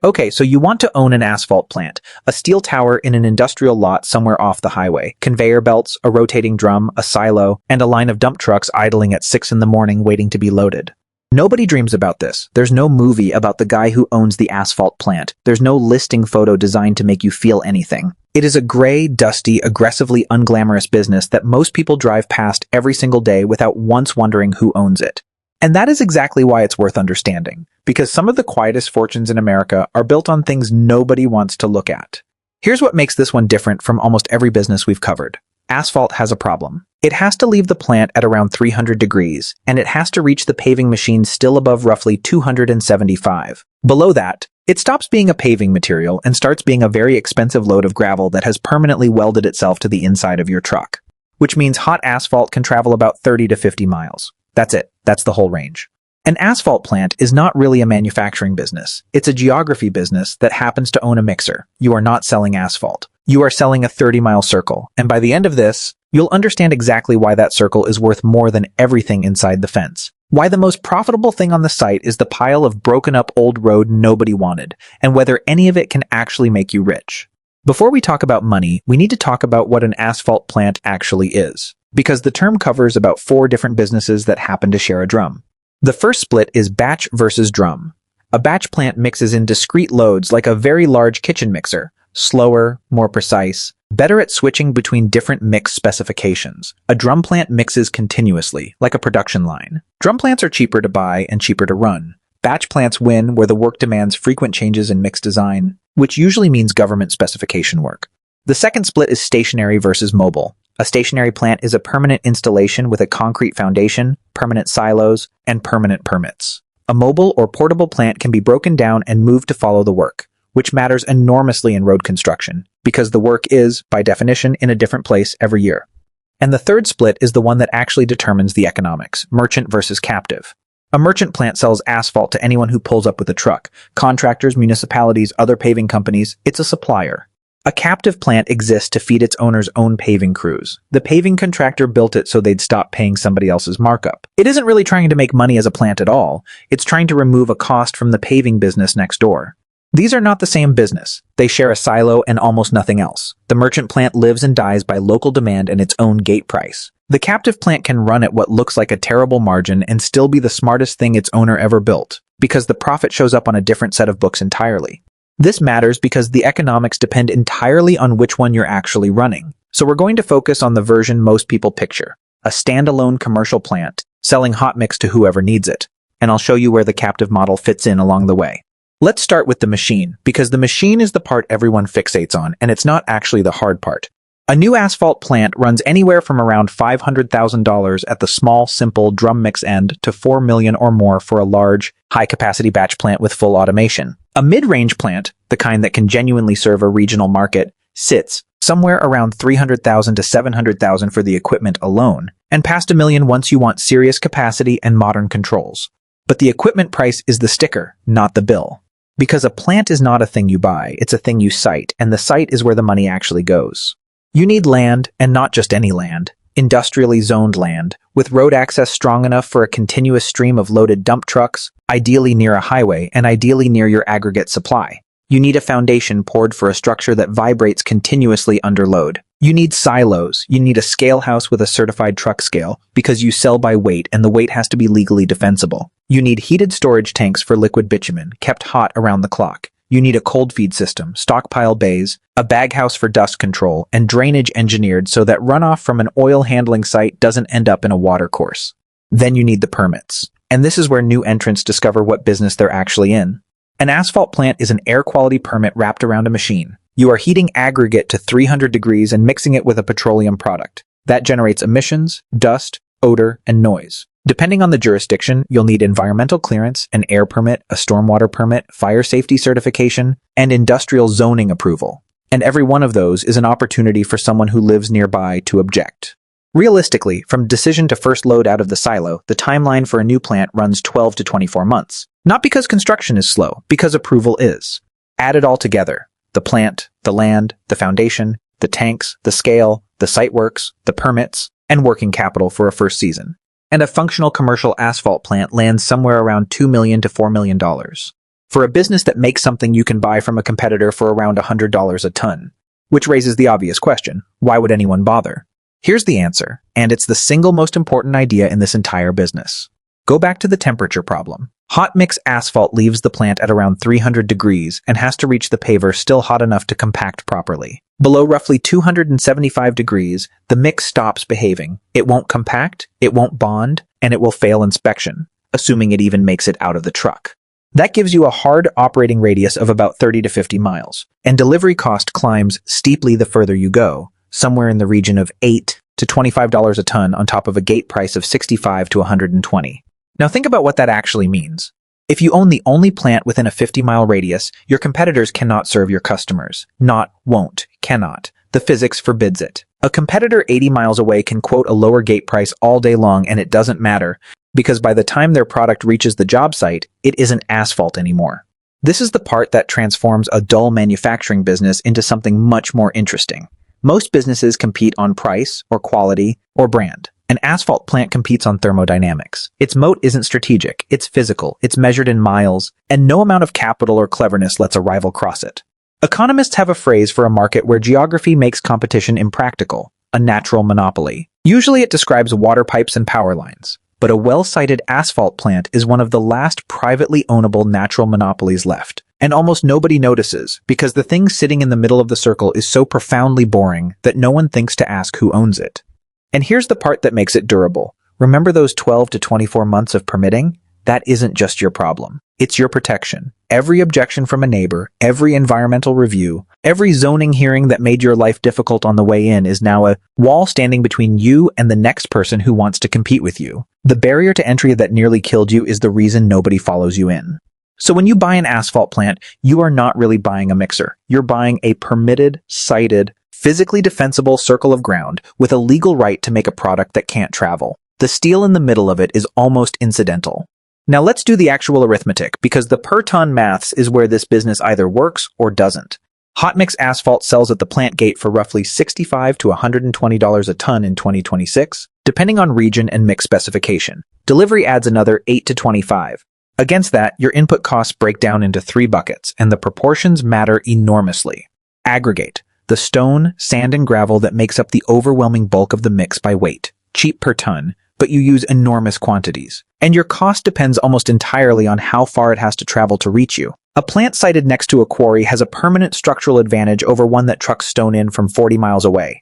Okay, so you want to own an asphalt plant, a steel tower in an industrial lot somewhere off the highway, conveyor belts, a rotating drum, a silo, and a line of dump trucks idling at 6 in the morning waiting to be loaded. Nobody dreams about this. There's no movie about the guy who owns the asphalt plant. There's no listing photo designed to make you feel anything. It is a gray, dusty, aggressively unglamorous business that most people drive past every single day without once wondering who owns it. And that is exactly why it's worth understanding, because some of the quietest fortunes in America are built on things nobody wants to look at. Here's what makes this one different from almost every business we've covered. Asphalt has a problem. It has to leave the plant at around 300 degrees, and it has to reach the paving machine still above roughly 275. Below that, it stops being a paving material and starts being a very expensive load of gravel that has permanently welded itself to the inside of your truck. Which means hot asphalt can travel about 30 to 50 miles. That's it. That's the whole range. An asphalt plant is not really a manufacturing business. It's a geography business that happens to own a mixer. You are not selling asphalt. You are selling a 30-mile circle, and by the end of this, you'll understand exactly why that circle is worth more than everything inside the fence. Why the most profitable thing on the site is the pile of broken-up old road nobody wanted, and whether any of it can actually make you rich. Before we talk about money, we need to talk about what an asphalt plant actually is, because the term covers about 4 different businesses that happen to share a drum. The first split is batch versus drum. A batch plant mixes in discrete loads like a very large kitchen mixer, slower, more precise, better at switching between different mix specifications. A drum plant mixes continuously, like a production line. Drum plants are cheaper to buy and cheaper to run. Batch plants win where the work demands frequent changes in mix design, which usually means government specification work. The second split is stationary versus mobile. A stationary plant is a permanent installation with a concrete foundation, permanent silos, and permanent permits. A mobile or portable plant can be broken down and moved to follow the work, which matters enormously in road construction, because the work is, by definition, in a different place every year. And the third split is the one that actually determines the economics, merchant versus captive. A merchant plant sells asphalt to anyone who pulls up with a truck, contractors, municipalities, other paving companies. It's a supplier. A captive plant exists to feed its owner's own paving crews. The paving contractor built it so they'd stop paying somebody else's markup. It isn't really trying to make money as a plant at all. It's trying to remove a cost from the paving business next door. These are not the same business. They share a silo and almost nothing else. The merchant plant lives and dies by local demand and its own gate price. The captive plant can run at what looks like a terrible margin and still be the smartest thing its owner ever built, because the profit shows up on a different set of books entirely. This matters because the economics depend entirely on which one you're actually running. So we're going to focus on the version most people picture, a standalone commercial plant selling hot mix to whoever needs it. And I'll show you where the captive model fits in along the way. Let's start with the machine, because the machine is the part everyone fixates on, and it's not actually the hard part. A new asphalt plant runs anywhere from around $500,000 at the small, simple drum mix end to $4 million or more for a large, high-capacity batch plant with full automation. A mid-range plant, the kind that can genuinely serve a regional market, sits somewhere around $300,000 to $700,000 for the equipment alone, and past $1 million once you want serious capacity and modern controls. But the equipment price is the sticker, not the bill. Because a plant is not a thing you buy, it's a thing you site, and the site is where the money actually goes. You need land, and not just any land, industrially zoned land, with road access strong enough for a continuous stream of loaded dump trucks, ideally near a highway, and ideally near your aggregate supply. You need a foundation poured for a structure that vibrates continuously under load. You need silos. You need a scale house with a certified truck scale, because you sell by weight and the weight has to be legally defensible. You need heated storage tanks for liquid bitumen, kept hot around the clock. You need a cold feed system, stockpile bays, a bag house for dust control, and drainage engineered so that runoff from an oil handling site doesn't end up in a water course. Then you need the permits. And this is where new entrants discover what business they're actually in. An asphalt plant is an air quality permit wrapped around a machine. You are heating aggregate to 300 degrees and mixing it with a petroleum product. That generates emissions, dust, odor, and noise. Depending on the jurisdiction, you'll need environmental clearance, an air permit, a stormwater permit, fire safety certification, and industrial zoning approval. And every one of those is an opportunity for someone who lives nearby to object. Realistically, from decision to first load out of the silo, the timeline for a new plant runs 12 to 24 months. Not because construction is slow, because approval is. Add it all together. The plant, the land, the foundation, the tanks, the scale, the site works, the permits, and working capital for a first season. And a functional commercial asphalt plant lands somewhere around $2 million to $4 million. for a business that makes something you can buy from a competitor for around $100 a ton. Which raises the obvious question, why would anyone bother? Here's the answer, and it's the single most important idea in this entire business. Go back to the temperature problem. Hot mix asphalt leaves the plant at around 300 degrees and has to reach the paver still hot enough to compact properly. Below roughly 275 degrees, the mix stops behaving. It won't compact, it won't bond, and it will fail inspection, assuming it even makes it out of the truck. That gives you a hard operating radius of about 30 to 50 miles, and delivery cost climbs steeply the further you go, somewhere in the region of $8 to $25 a ton on top of a gate price of $65 to $120. Now think about what that actually means. If you own the only plant within a 50-mile radius, your competitors cannot serve your customers. Not, won't, cannot. The physics forbids it. A competitor 80 miles away can quote a lower gate price all day long and it doesn't matter, because by the time their product reaches the job site, it isn't asphalt anymore. This is the part that transforms a dull manufacturing business into something much more interesting. Most businesses compete on price, or quality, or brand. An asphalt plant competes on thermodynamics. Its moat isn't strategic, it's physical, it's measured in miles, and no amount of capital or cleverness lets a rival cross it. Economists have a phrase for a market where geography makes competition impractical, a natural monopoly. Usually it describes water pipes and power lines, but a well-sited asphalt plant is one of the last privately ownable natural monopolies left. And almost nobody notices, because the thing sitting in the middle of the circle is so profoundly boring that no one thinks to ask who owns it. And here's the part that makes it durable. Remember those 12 to 24 months of permitting? That isn't just your problem. It's your protection. Every objection from a neighbor, every environmental review, every zoning hearing that made your life difficult on the way in is now a wall standing between you and the next person who wants to compete with you. The barrier to entry that nearly killed you is the reason nobody follows you in. So when you buy an asphalt plant, you are not really buying a mixer. You're buying a permitted, sited, physically defensible circle of ground with a legal right to make a product that can't travel. The steel in the middle of it is almost incidental. Now let's do the actual arithmetic, because the per ton maths is where this business either works or doesn't. Hot mix asphalt sells at the plant gate for roughly $65 to $120 a ton in 2026, depending on region and mix specification. Delivery adds another $8 to $25. Against that, your input costs break down into 3 buckets, and the proportions matter enormously. Aggregate: the stone, sand, and gravel that makes up the overwhelming bulk of the mix by weight. Cheap per ton, but you use enormous quantities. And your cost depends almost entirely on how far it has to travel to reach you. A plant sited next to a quarry has a permanent structural advantage over one that trucks stone in from 40 miles away.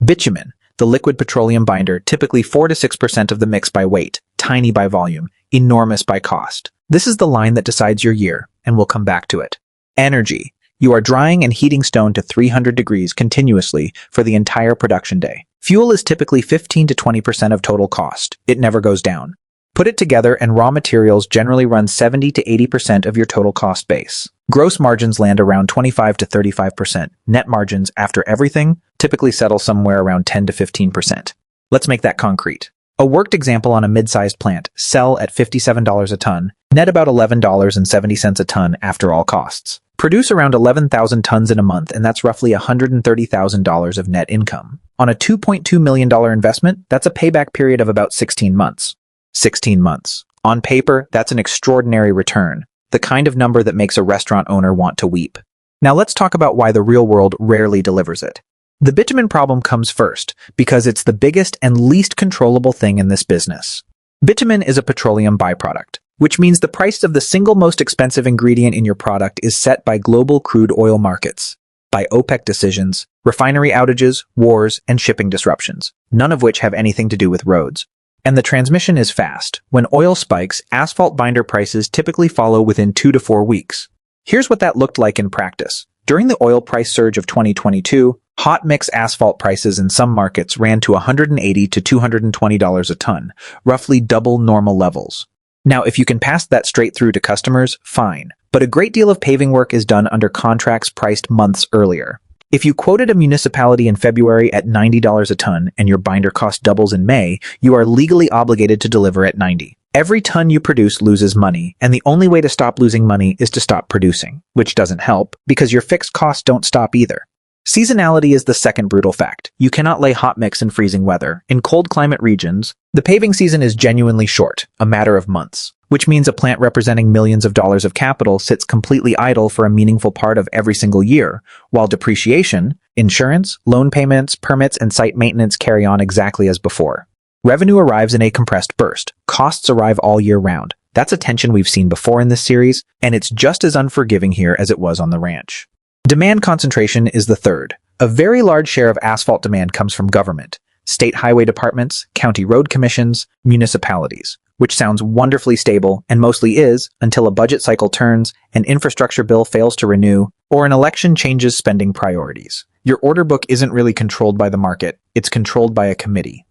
Bitumen, the liquid petroleum binder, typically 4 to 6% of the mix by weight, tiny by volume, enormous by cost. This is the line that decides your year, and we'll come back to it. Energy. You are drying and heating stone to 300 degrees continuously for the entire production day. Fuel is typically 15 to 20% of total cost. It never goes down. Put it together and raw materials generally run 70 to 80% of your total cost base. Gross margins land around 25 to 35%. Net margins, after everything, typically settle somewhere around 10 to 15%. Let's make that concrete. A worked example on a mid-sized plant, sell at $57 a ton, net about $11.70 a ton after all costs. Produce around 11,000 tons in a month, and that's roughly $130,000 of net income. On a $2.2 million investment, that's a payback period of about 16 months. 16 months. On paper, that's an extraordinary return, the kind of number that makes a restaurant owner want to weep. Now let's talk about why the real world rarely delivers it. The bitumen problem comes first, because it's the biggest and least controllable thing in this business. Bitumen is a petroleum byproduct, which means the price of the single most expensive ingredient in your product is set by global crude oil markets, by OPEC decisions, refinery outages, wars, and shipping disruptions, none of which have anything to do with roads. And the transmission is fast. When oil spikes, asphalt binder prices typically follow within 2 to 4 weeks. Here's what that looked like in practice. During the oil price surge of 2022, hot mix asphalt prices in some markets ran to $180 to $220 a ton, roughly double normal levels. Now, if you can pass that straight through to customers, fine. But a great deal of paving work is done under contracts priced months earlier. If you quoted a municipality in February at $90 a ton and your binder cost doubles in May, you are legally obligated to deliver at $90. Every ton you produce loses money, and the only way to stop losing money is to stop producing, which doesn't help because your fixed costs don't stop either. Seasonality is the second brutal fact. You cannot lay hot mix in freezing weather. In cold climate regions, the paving season is genuinely short, a matter of months, which means a plant representing millions of dollars of capital sits completely idle for a meaningful part of every single year, while depreciation, insurance, loan payments, permits, and site maintenance carry on exactly as before. Revenue arrives in a compressed burst. Costs arrive all year round. That's a tension we've seen before in this series, and it's just as unforgiving here as it was on the ranch. Demand concentration is the third. A very large share of asphalt demand comes from government, state highway departments, county road commissions, municipalities, which sounds wonderfully stable and mostly is until a budget cycle turns, an infrastructure bill fails to renew, or an election changes spending priorities. Your order book isn't really controlled by the market, it's controlled by a committee.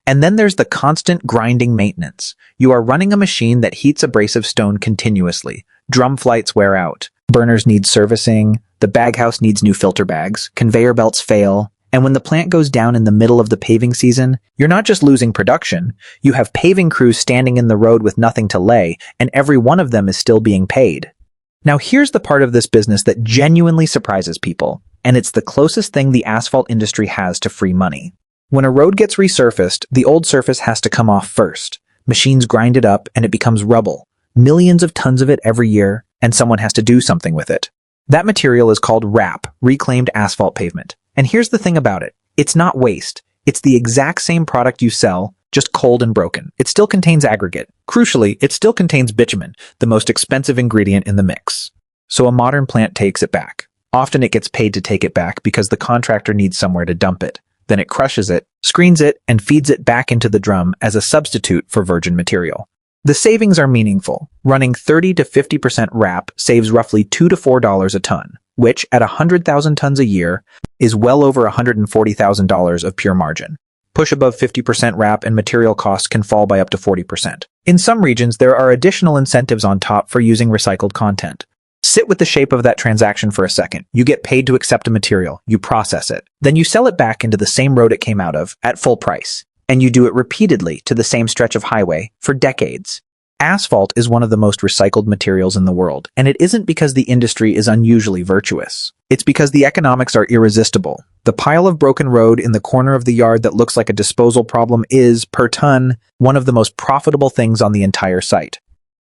And then there's the constant grinding maintenance. You are running a machine that heats abrasive stone continuously. Drum flights wear out. Burners need servicing. The baghouse needs new filter bags. Conveyor belts fail. And when the plant goes down in the middle of the paving season, you're not just losing production. You have paving crews standing in the road with nothing to lay, and every one of them is still being paid. Now here's the part of this business that genuinely surprises people, and it's the closest thing the asphalt industry has to free money. When a road gets resurfaced, the old surface has to come off first. Machines grind it up and it becomes rubble. Millions of tons of it every year, and someone has to do something with it. That material is called RAP, reclaimed asphalt pavement. And here's the thing about it. It's not waste. It's the exact same product you sell, just cold and broken. It still contains aggregate. Crucially, it still contains bitumen, the most expensive ingredient in the mix. So a modern plant takes it back. Often it gets paid to take it back because the contractor needs somewhere to dump it. Then it crushes it, screens it, and feeds it back into the drum as a substitute for virgin material. The savings are meaningful. Running 30 to 50% RAP saves roughly $2 to $4 a ton, which, at 100,000 tons a year, is well over $140,000 of pure margin. Push above 50% RAP and material costs can fall by up to 40%. In some regions, there are additional incentives on top for using recycled content. Sit with the shape of that transaction for a second. You get paid to accept a material, you process it, then you sell it back into the same road it came out of at full price, and you do it repeatedly to the same stretch of highway for decades. Asphalt is one of the most recycled materials in the world, and it isn't because the industry is unusually virtuous. It's because the economics are irresistible. The pile of broken road in the corner of the yard that looks like a disposal problem is, per ton, one of the most profitable things on the entire site.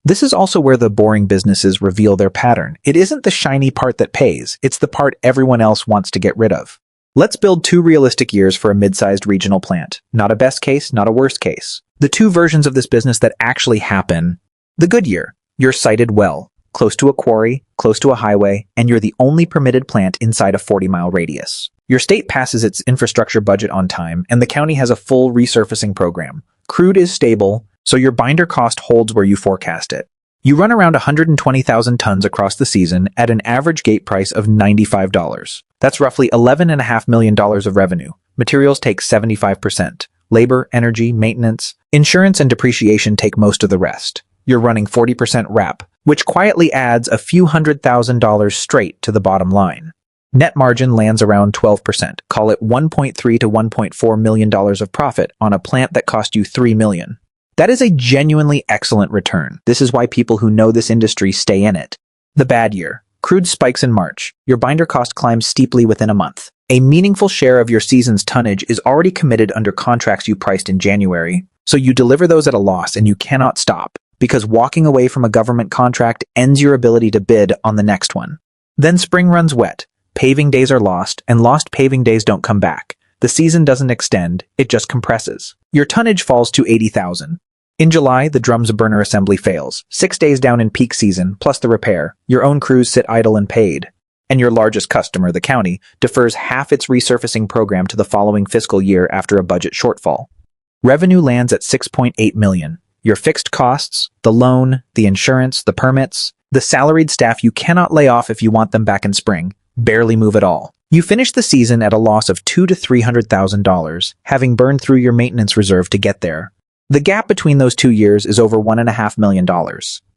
This is also where the boring businesses reveal their pattern. It isn't the shiny part that pays, it's the part everyone else wants to get rid of. Let's build 2 realistic years for a mid-sized regional plant. Not a best case, not a worst case. The 2 versions of this business that actually happen. The good year. You're sited well, close to a quarry, close to a highway, and you're the only permitted plant inside a 40-mile radius. Your state passes its infrastructure budget on time, and the county has a full resurfacing program. Crude is stable, so your binder cost holds where you forecast it. You run around 120,000 tons across the season at an average gate price of $95. That's roughly $11.5 million of revenue. Materials take 75%. Labor, energy, maintenance, insurance, and depreciation take most of the rest. You're running 40% RAP, which quietly adds a few $100,000 straight to the bottom line. Net margin lands around 12%. Call it $1.3 to $1.4 million of profit on a plant that cost you $3 million. That is a genuinely excellent return. This is why people who know this industry stay in it. The bad year. Crude spikes in March. Your binder cost climbs steeply within a month. A meaningful share of your season's tonnage is already committed under contracts you priced in January, so you deliver those at a loss and you cannot stop, because walking away from a government contract ends your ability to bid on the next one. Then spring runs wet. Paving days are lost, and lost paving days don't come back. The season doesn't extend, it just compresses. Your tonnage falls to 80,000. In July, the drum's burner assembly fails. 6 days down in peak season, plus the repair. Your own crews sit idle and paid. And your largest customer, the county, defers half its resurfacing program to the following fiscal year after a budget shortfall. Revenue lands at $6.8 million. Your fixed costs, the loan, the insurance, the permits, the salaried staff you cannot lay off if you want them back in spring, barely move at all. You finish the season at a loss of $200,000 to $300,000, having burned through your maintenance reserve to get there. The gap between those 2 years is over $1.5 million.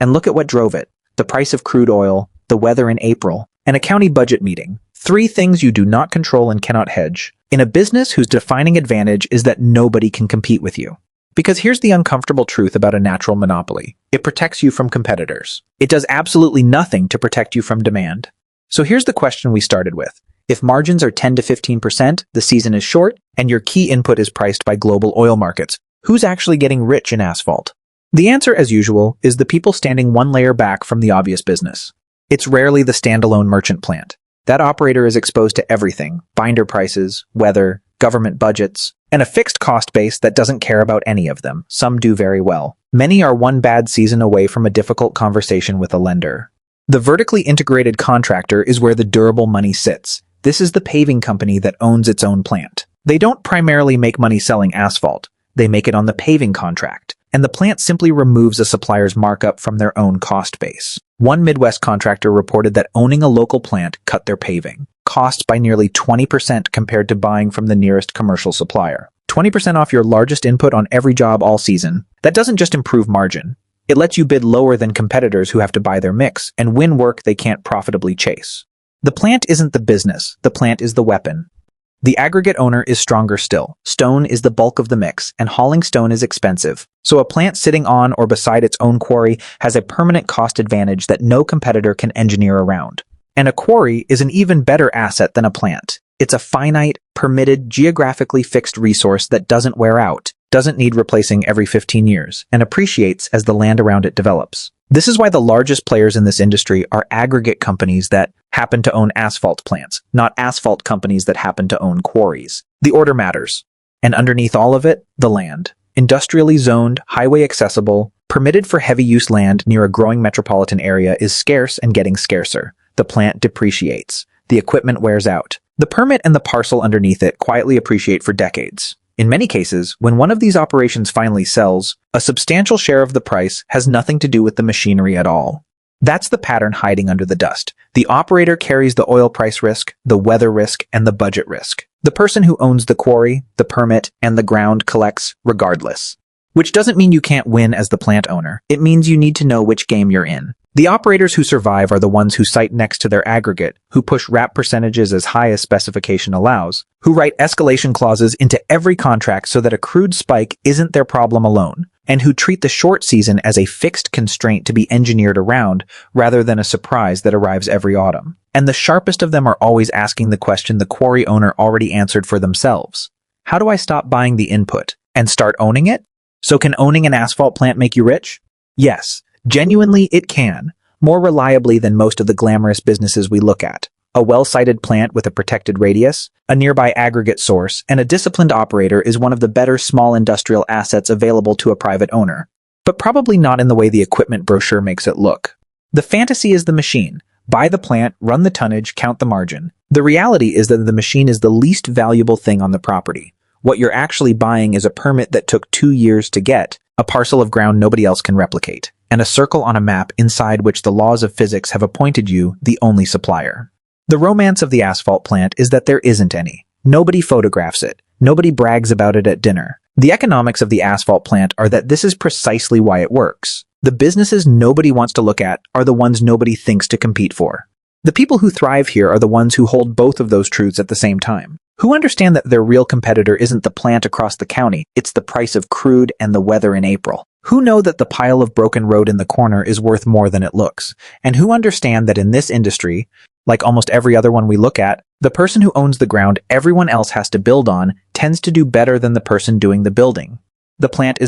And look at what drove it. The price of crude oil, the weather in April, and a county budget meeting. 3 things you do not control and cannot hedge. In a business whose defining advantage is that nobody can compete with you. Because here's the uncomfortable truth about a natural monopoly. It protects you from competitors. It does absolutely nothing to protect you from demand. So here's the question we started with. If margins are 10 to 15%, the season is short, and your key input is priced by global oil markets. Who's actually getting rich in asphalt? The answer, as usual, is the people standing one layer back from the obvious business. It's rarely the standalone merchant plant. That operator is exposed to everything: binder prices, weather, government budgets, and a fixed cost base that doesn't care about any of them. Some do very well. Many are one bad season away from a difficult conversation with a lender. The vertically integrated contractor is where the durable money sits. This is the paving company that owns its own plant. They don't primarily make money selling asphalt. They make it on the paving contract, and the plant simply removes a supplier's markup from their own cost base. One Midwest contractor reported that owning a local plant cut their paving costs by nearly 20% compared to buying from the nearest commercial supplier. 20% off your largest input on every job all season. That doesn't just improve margin. It lets you bid lower than competitors who have to buy their mix and win work they can't profitably chase. The plant isn't the business. The plant is the weapon. The aggregate owner is stronger still. Stone is the bulk of the mix, and hauling stone is expensive. So a plant sitting on or beside its own quarry has a permanent cost advantage that no competitor can engineer around. And a quarry is an even better asset than a plant. It's a finite, permitted, geographically fixed resource that doesn't wear out, doesn't need replacing every 15 years, and appreciates as the land around it develops. This is why the largest players in this industry are aggregate companies that happen to own asphalt plants, not asphalt companies that happen to own quarries. The order matters. And underneath all of it, the land. Industrially zoned, highway accessible, permitted for heavy use land near a growing metropolitan area is scarce and getting scarcer. The plant depreciates. The equipment wears out. The permit and the parcel underneath it quietly appreciate for decades. In many cases, when one of these operations finally sells, a substantial share of the price has nothing to do with the machinery at all. That's the pattern hiding under the dust. The operator carries the oil price risk, the weather risk, and the budget risk. The person who owns the quarry, the permit, and the ground collects regardless. Which doesn't mean you can't win as the plant owner. It means you need to know which game you're in. The operators who survive are the ones who site next to their aggregate, who push wrap percentages as high as specification allows, who write escalation clauses into every contract so that a crude spike isn't their problem alone, and who treat the short season as a fixed constraint to be engineered around rather than a surprise that arrives every autumn. And the sharpest of them are always asking the question the quarry owner already answered for themselves. How do I stop buying the input and start owning it? So can owning an asphalt plant make you rich? Yes. Genuinely, it can, more reliably than most of the glamorous businesses we look at. A well-sited plant with a protected radius, a nearby aggregate source, and a disciplined operator is one of the better small industrial assets available to a private owner. But probably not in the way the equipment brochure makes it look. The fantasy is the machine. Buy the plant, run the tonnage, count the margin. The reality is that the machine is the least valuable thing on the property. What you're actually buying is a permit that took 2 years to get, a parcel of ground nobody else can replicate, and a circle on a map inside which the laws of physics have appointed you the only supplier. The romance of the asphalt plant is that there isn't any. Nobody photographs it. Nobody brags about it at dinner. The economics of the asphalt plant are that this is precisely why it works. The businesses nobody wants to look at are the ones nobody thinks to compete for. The people who thrive here are the ones who hold both of those truths at the same time, who understand that their real competitor isn't the plant across the county, it's the price of crude and the weather in April. Who know that the pile of broken road in the corner is worth more than it looks, and who understand that in this industry, like almost every other one we look at, the person who owns the ground everyone else has to build on tends to do better than the person doing the building. The plant is